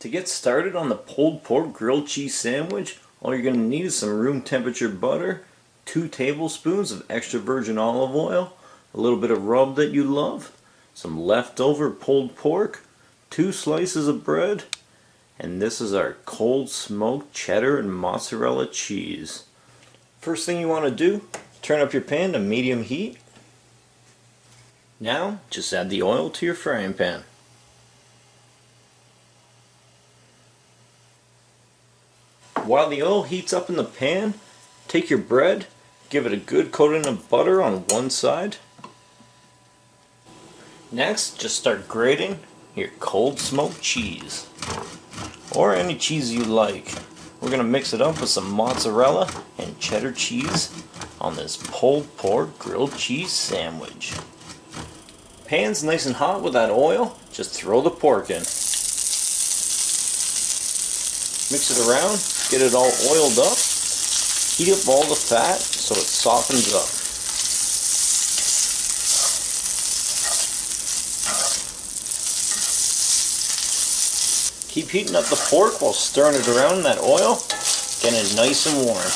To get started on the pulled pork grilled cheese sandwich, all you're going to need is some room temperature butter, 2 tablespoons of extra virgin olive oil, a little bit of rub that you love, some leftover pulled pork, 2 slices of bread, and this is our cold smoked cheddar and mozzarella cheese. First thing you want to do, turn up your pan to medium heat. Now, just add the oil to your frying pan. While the oil heats up in the pan, take your bread, give it a good coating of butter on one side. Next, just start grating your cold smoked cheese, or any cheese you like. We're going to mix it up with some mozzarella and cheddar cheese on this pulled pork grilled cheese sandwich. Pan's nice and hot with that oil, just throw the pork in. Mix it around, get it all oiled up, heat up all the fat so it softens up. Keep heating up the pork while stirring it around in that oil, getting it nice and warm.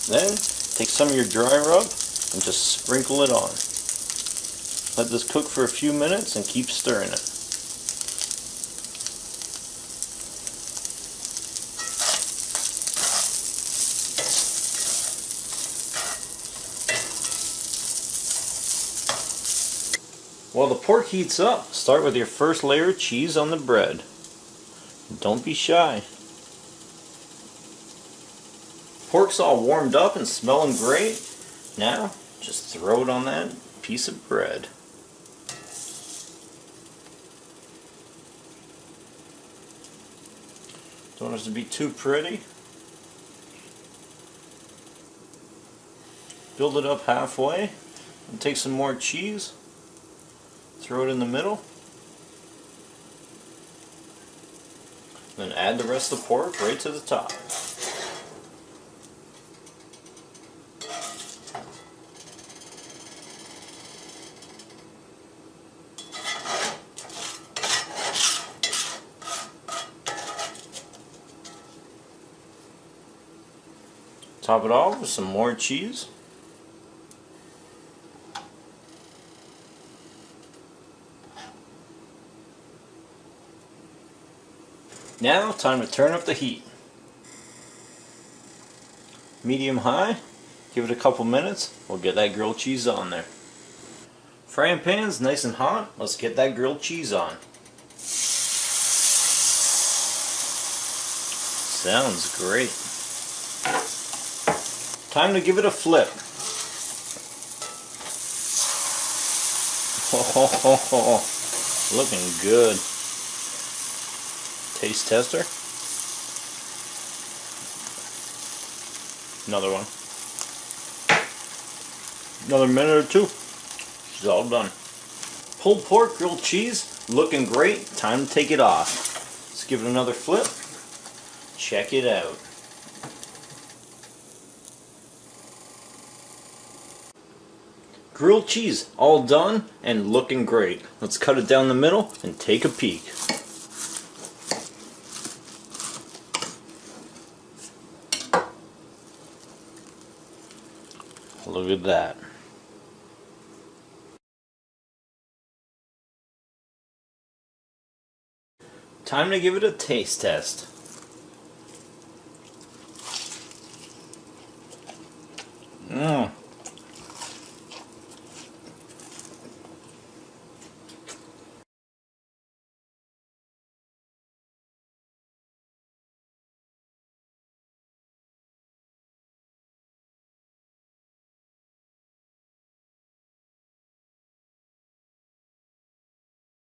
Then, take some of your dry rub and just sprinkle it on. Let this cook for a few minutes and keep stirring it. While the pork heats up, start with your first layer of cheese on the bread. Don't be shy. Pork's all warmed up and smelling great. Now, just throw it on that piece of bread. Don't want it to be too pretty. Build it up halfway and take some more cheese. Throw it in the middle. Then add the rest of the pork right to the top. Top it off with some more cheese. Now, time to turn up the heat. Medium high, give it a couple minutes, we'll get that grilled cheese on there. Frying pan's nice and hot, let's get that grilled cheese on. Sounds great. Time to give it a flip. Oh, looking good. Taste tester. Another one. Another minute or two. She's all done. Pulled pork grilled cheese, looking great. Time to take it off. Let's give it another flip. Check it out. Grilled cheese, all done and looking great. Let's cut it down the middle and take a peek. Look at that. Time to give it a taste test.